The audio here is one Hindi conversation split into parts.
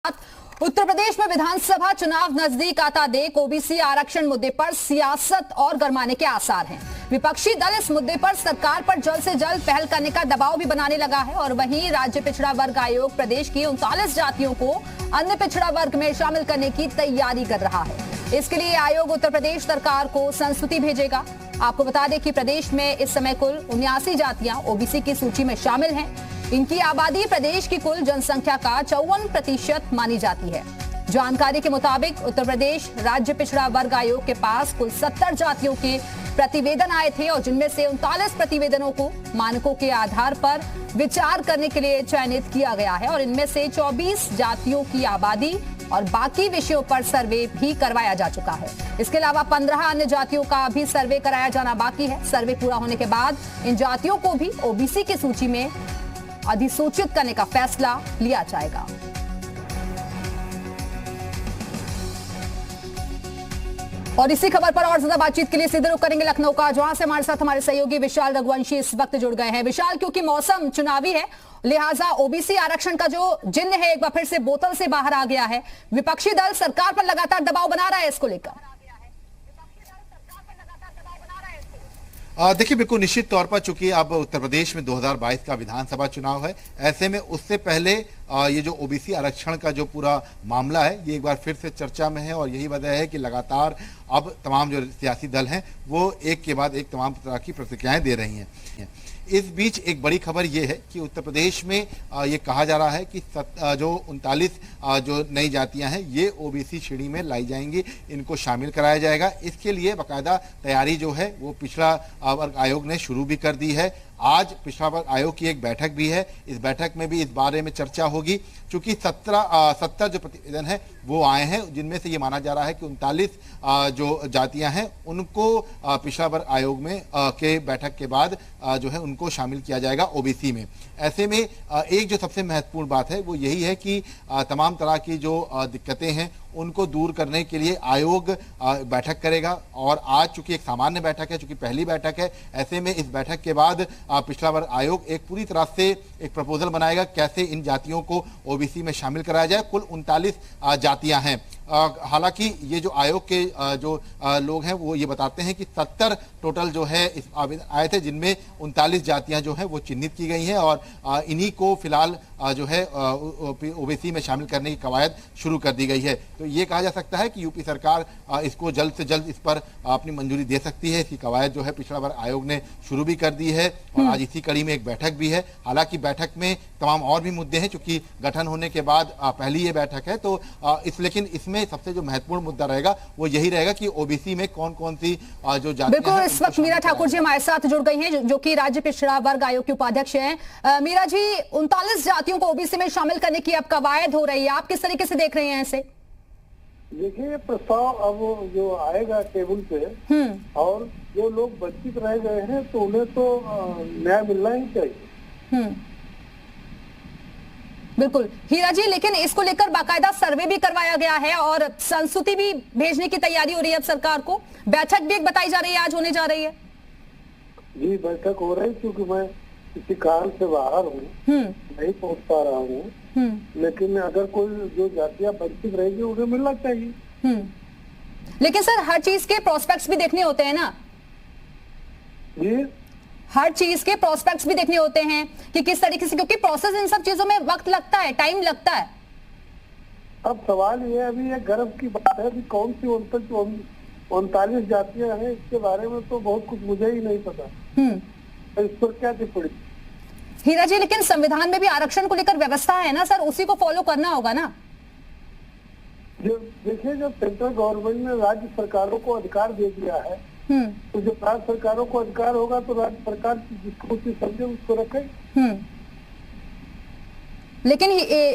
उत्तर प्रदेश में विधानसभा चुनाव नजदीक आता देख ओबीसी आरक्षण मुद्दे पर सियासत और गरमाने के आसार हैं। विपक्षी दल इस मुद्दे पर सरकार पर जल्द से जल्द पहल करने का दबाव भी बनाने लगा है और वहीं राज्य पिछड़ा वर्ग आयोग प्रदेश की 39 जातियों को अन्य पिछड़ा वर्ग में शामिल करने की तैयारी कर रहा है। इसके लिए आयोग उत्तर प्रदेश सरकार को संस्तुति भेजेगा। आपको बता दें कि प्रदेश में इस समय कुल 79 जातियां ओबीसी की सूची में शामिल हैं। इनकी आबादी प्रदेश की कुल जनसंख्या का 54% मानी जाती है। जानकारी के मुताबिक उत्तर प्रदेश राज्य पिछड़ा वर्ग आयोग के पास कुल 70 जातियों के प्रतिवेदन आए थे और जिनमें से 39 प्रतिवेदनों को मानकों के आधार पर विचार करने के लिए चयनित किया गया है और इनमें से 24 जातियों की आबादी और बाकी विषयों पर सर्वे भी करवाया जा चुका है। इसके अलावा 15 अन्य जातियों का भी सर्वे कराया जाना बाकी है। सर्वे पूरा होने के बाद इन जातियों को भी ओबीसी की सूची में अधिसूचित करने का फैसला लिया जाएगा। और इसी खबर पर और ज्यादा बातचीत के लिए सीधे रुख करेंगे लखनऊ का, जहां से हमारे साथ हमारे सहयोगी विशाल रघुवंशी इस वक्त जुड़ गए हैं। विशाल, क्योंकि मौसम चुनावी है लिहाजा ओबीसी आरक्षण का जो जिन्न है एक बार फिर से बोतल से बाहर आ गया है। विपक्षी दल सरकार पर लगातार दबाव बना रहा है इसको लेकर। देखिए, बिल्कुल निश्चित तौर पर चूंकि अब उत्तर प्रदेश में 2022 का विधानसभा चुनाव है, ऐसे में उससे पहले ये जो ओबीसी आरक्षण का जो पूरा मामला है ये एक बार फिर से चर्चा में है और यही वजह है कि लगातार अब तमाम जो सियासी दल हैं वो एक के बाद एक तमाम तरह की प्रतिक्रियाएं दे रही हैं। इस बीच एक बड़ी खबर ये है कि उत्तर प्रदेश में ये कहा जा रहा है कि जो 39 जो नई जातियां हैं ये ओबीसी श्रेणी में लाई जाएंगी, इनको शामिल कराया जाएगा। इसके लिए बाकायदा तैयारी जो है वो पिछड़ा वर्ग आयोग ने शुरू भी कर दी है। आज पिछड़ा वर्ग आयोग की एक बैठक भी है, इस बैठक में भी इस बारे में चर्चा होगी। चूंकि 70 जो प्रतिवेदन है वो आए हैं, जिनमें से ये माना जा रहा है कि 39 जो जातियां हैं उनको पिछड़ा वर्ग आयोग में के बैठक के बाद जो है उनको शामिल किया जाएगा ओबीसी में। ऐसे में एक जो सबसे महत्वपूर्ण बात है वो यही है कि तमाम तरह की जो दिक्कतें हैं उनको दूर करने के लिए आयोग बैठक करेगा और आज चूंकि एक सामान्य बैठक है, चूंकि पहली बैठक है, ऐसे में इस बैठक के बाद पिछड़ा वर्ग आयोग एक पूरी तरह से एक प्रपोजल बनाएगा कैसे इन जातियों को ओबीसी में शामिल कराया जाए। कुल 39 जातियां हैं। हालांकि ये जो आयोग के जो लोग हैं वो ये बताते हैं कि 70 टोटल जो है इस आवेदन आए थे, जिनमें 39 जातियां जो हैं वो चिन्हित की गई हैं और इन्हीं को फिलहाल जो है ओबीसी में शामिल करने की कवायद शुरू कर दी गई है। तो ये कहा जा सकता है कि यूपी सरकार इसको जल्द से जल्द इस पर अपनी मंजूरी दे सकती है। इसकी कवायद जो है पिछड़ा वर्ग आयोग ने शुरू भी कर दी है और आज इसी कड़ी में एक बैठक भी है। हालांकि बैठक में तमाम और भी मुद्दे हैं, चूंकि गठन होने के बाद पहली ये बैठक है, तो लेकिन इसमें सबसे जो महत्वपूर्ण मुद्दा रहेगा वो यही रहेगा कि ओबीसी में कौन कौन सी जो जातियां हैं। बिल्कुल, इस वक्त मीरा ठाकुर जी हमारे साथ जुड़ गई हैं जो कि राज्य पिछड़ा वर्ग आयोग के उपाध्यक्ष हैं। मीरा जी, 39 जातियों को ओबीसी में शामिल करने की अब कवायद हो रही है, आप किस तरीके से देख रहे हैं इसे? देखिए, प्रस्ताव अब जो आएगा टेबल पे और जो लोग वंचित रह गए हैं तो उन्हें तो न्याय मिलना ही चाहिए। बिल्कुल हीरा जी, लेकिन इसको लेकर बाकायदा सर्वे भी करवाया गया है और संस्तुति भी भेजने की तैयारी हो रही है अब सरकार को। बैठक भी एक बताई जा रही है आज होने जा रही है। जी, बैठक हो रही है क्योंकि मैं किसी कारण से बाहर हूँ, नहीं पहुँच पा रहा हूँ, लेकिन अगर कोई जो जातियां वंचित रहेगी उन्हें मिलना चाहिए। लेकिन सर, हर चीज के प्रोस्पेक्ट्स भी देखने होते हैं ना जी, हर चीज के प्रोस्पेक्ट्स भी देखने होते हैं कि किस तरीके से, क्योंकि प्रोसेस इन सब चीजों में वक्त लगता है, टाइम लगता है। अब सवाल ये अभी ये गर्व की बात है कि कौन सी 39 जातियां हैं, इसके बारे में तो बहुत कुछ मुझे ही नहीं पता। इस पर क्या टिप्पणी? हीरा जी, लेकिन संविधान में भी आरक्षण को लेकर व्यवस्था है ना सर, उसी को फॉलो करना होगा ना। जो देखिए, जब सेंट्रल गवर्नमेंट ने राज्य सरकारों को अधिकार दे दिया है तो जब राज्य सरकारों को अधिकार होगा तो राज्य सरकार जिसको समझे उसको रखे। लेकिन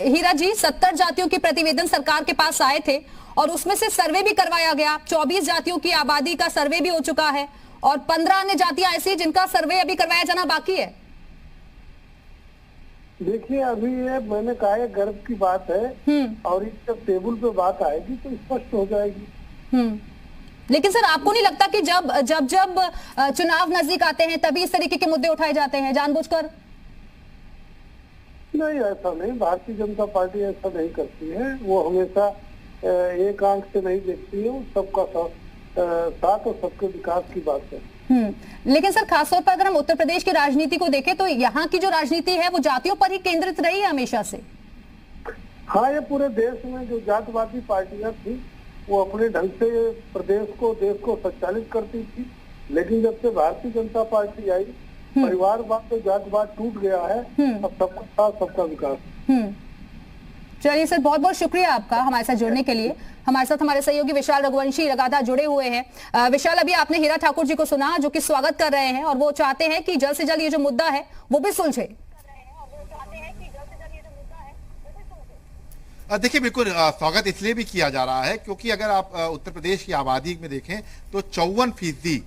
हीरा जी, 70 जातियों के प्रतिवेदन सरकार के पास आए थे और उसमें से सर्वे भी करवाया गया। 24 जातियों की आबादी का सर्वे भी हो चुका है और 15 अन्य जातियां ऐसी हैं जिनका सर्वे अभी करवाया जाना बाकी है। देखिए, अभी ये मैंने कहा है गर्व की बात है और इस जब टेबल पे बात आएगी तो स्पष्ट हो जाएगी। लेकिन सर, आपको नहीं लगता कि जब जब जब चुनाव नजदीक आते हैं तभी इस तरीके के मुद्दे उठाए जाते हैं जानबूझकर? नहीं, ऐसा नहीं, भारतीय जनता पार्टी ऐसा नहीं करती है। वो हमेशा एक आंख से नहीं देखती है, सबका साथ और सबके विकास की बात है। लेकिन सर, खासतौर पर अगर हम उत्तर प्रदेश की राजनीति को देखें तो यहाँ की जो राजनीति है वो जातियों पर ही केंद्रित रही है हमेशा से। हाँ, ये पूरे देश में जो जातवादी पार्टियां थी वो अपने ढंग से देश को संचालित करती थी, लेकिन जब से भारतीय जनता पार्टी आई, परिवारवाद तो जातवाद टूट गया है। अब सबका साथ सबका विकास। चलिए सर, बहुत बहुत शुक्रिया आपका हमारे साथ जुड़ने के लिए। हमारे साथ हमारे सहयोगी विशाल रघुवंशी लगातार जुड़े हुए हैं। विशाल, अभी आपने हीरा ठाकुर जी को सुना जो कि स्वागत कर रहे हैं और वो चाहते हैं कि जल्द से जल्द ये जो मुद्दा है वो भी सुलझे। देखिए, बिल्कुल स्वागत इसलिए भी किया जा रहा है क्योंकि अगर आप उत्तर प्रदेश की आबादी में देखें तो 54%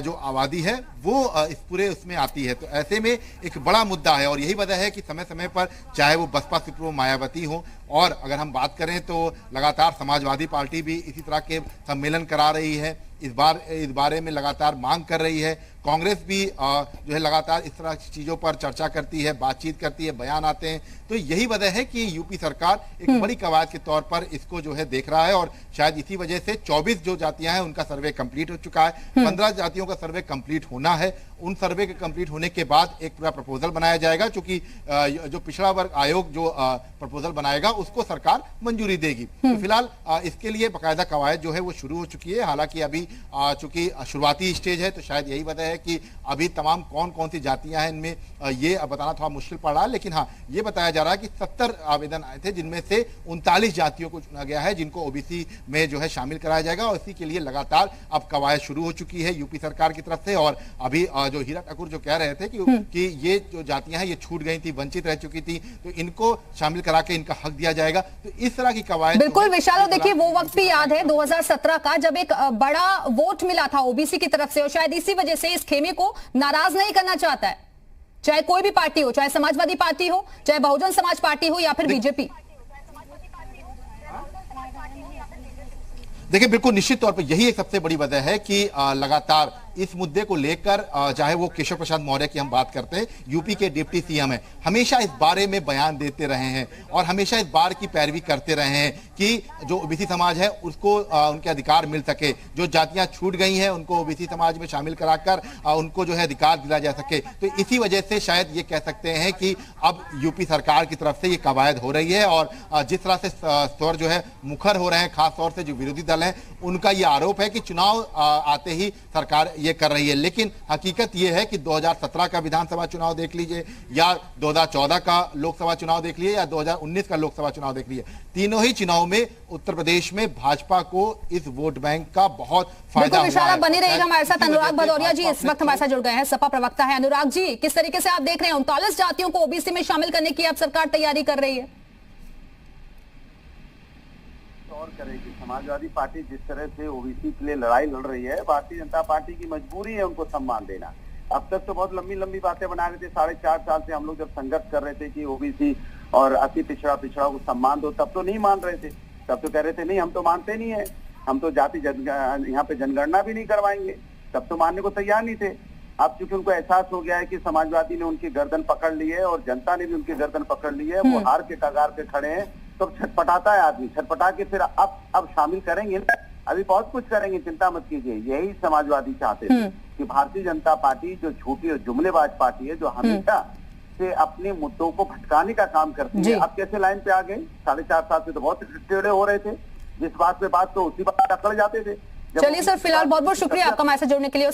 जो आबादी है वो इस पूरे उसमें आती है। तो ऐसे में एक बड़ा मुद्दा है और यही वजह है कि समय समय पर चाहे वो बसपा सुप्रीमो मायावती हो, और अगर हम बात करें तो लगातार समाजवादी पार्टी भी इसी तरह के सम्मेलन करा रही है, इस बारे में लगातार मांग कर रही है। कांग्रेस भी जो है लगातार इस तरह की चीजों पर चर्चा करती है, बातचीत करती है, बयान आते हैं। तो यही वजह है कि यूपी सरकार एक बड़ी कवायद के तौर पर इसको जो है देख रहा है और शायद इसी वजह से 24 जो जातियां हैं उनका सर्वे कंप्लीट हो चुका है। 15 जातियों का सर्वे कंप्लीट होना है। उन सर्वे के कंप्लीट होने के बाद एक पूरा प्रपोजल बनाया जाएगा, क्योंकि जो पिछड़ा वर्ग आयोग जो प्रपोजल बनाएगा उसको सरकार मंजूरी देगी। तो फिलहाल इसके लिए बाकायदा कवायद जो है वो शुरू हो चुकी है। हालांकि अभी चूंकि शुरुआती स्टेज है तो शायद यही वजह है कि अभी तमाम कौन कौन सी जातियां हैं इनमें ये बताना थोड़ा मुश्किल पड़ रहा है। लेकिन हाँ, ये बताया जा रहा है कि 70 आवेदन आए थे जिनमें से 39 जातियों को चुना गया है जिनको ओबीसी में जो है शामिल कराया जाएगा, और इसी के लिए लगातार अब कवायद शुरू हो चुकी है यूपी सरकार की तरफ से। और अभी जो हीरा ठाकुर जो कह रहे थे कि ये जो जातियां हैं ये छूट गई थी, वंचित रह चुकी थी, तो इनको शामिल करा के इनका हक दिया जाएगा। तो इस तरह की कवायद बिल्कुल विशाल, देखिए वो वक्त भी याद है 2017 का जब एक बड़ा वोट मिला था ओबीसी की तरफ से, और शायद इसी वजह से इस खेमे को नाराज नहीं करना चाहता है, चाहे कोई भी पार्टी हो, चाहे समाजवादी पार्टी हो, चाहे बहुजन समाज पार्टी हो या फिर बीजेपी। देखिए, बिल्कुल निश्चित तौर पर यही एक सबसे बड़ी वजह है कि लगातार इस मुद्दे को लेकर चाहे वो केशव प्रसाद मौर्य की हम बात करते हैं, यूपी के डिप्टी सीएम हैं, हमेशा इस बारे में बयान देते रहे हैं और हमेशा इस बार की पैरवी करते रहे हैं कि जो ओबीसी समाज है उसको उनके अधिकार मिल सके, जो जातियां छूट गई हैं उनको ओबीसी समाज में शामिल कराकर उनको जो है अधिकार दिया जा सके। तो इसी वजह से शायद ये कह सकते हैं कि अब यूपी सरकार की तरफ से ये कवायद हो रही है और जिस तरह से स्वर जो है मुखर हो रहे हैं, खासतौर से जो विरोधी दल हैं, उनका ये आरोप है कि चुनाव आते ही सरकार ये कर रही है। लेकिन हकीकत ये है कि 2017 का विधानसभा चुनाव देख लीजिए या 2014 का लोकसभा चुनाव देख लीजिए या 2019 का लोकसभा चुनाव देख लीजिए, तीनों ही चुनाव में उत्तर प्रदेश में भाजपा को इस वोट बैंक का बहुत फायदा हुआ है। बने रहिएगा हमारे साथ। अनुराग भदौरिया जी इस वक्त हमारे साथ जुड़ गए हैं, सपा प्रवक्ता है। अनुराग जी, किस तरीके से आप देख रहे हैं 39 जातियों को ओबीसी में शामिल करने की अब सरकार तैयारी कर रही है? और करेगी समाजवादी पार्टी जिस तरह से ओबीसी के लिए लड़ाई लड़ रही है, भारतीय जनता पार्टी की मजबूरी है उनको सम्मान देना। अब तक तो बहुत लंबी लंबी बातें बना रहे थे, 4.5 साल से हम लोग जब संघर्ष कर रहे थे कि ओबीसी और अति पिछड़ा को सम्मान दो, तब तो नहीं मान रहे थे। तब तो कह रहे थे नहीं, हम तो मानते नहीं है, हम तो जाति यहाँ पे जनगणना भी नहीं करवाएंगे, तब तो मानने को तैयार नहीं थे। अब चूंकि उनको एहसास हो गया है कि समाजवादी ने उनकी गर्दन पकड़ ली है और जनता ने भी उनकी गर्दन पकड़ ली है, वो हार के कगार पे खड़े हैं, तो छटपटाता है आदमी, छटपटा के फिर अब शामिल करेंगे ना, अभी बहुत कुछ करेंगे, चिंता मत कीजिए। यही समाजवादी चाहते थे कि भारतीय जनता पार्टी जो झूठी और जुमलेबाज पार्टी है, जो हमेशा से अपने मुद्दों को भटकाने का काम करती है, अब कैसे लाइन पे आ गई। 4.5 साल से तो बहुत टेढ़े हो रहे थे, जिस बात पे बात तो उसी बात अकड़ जाते थे। चलिए सर, फिलहाल बहुत बहुत शुक्रिया आपका हमारे साथ जुड़ने के लिए।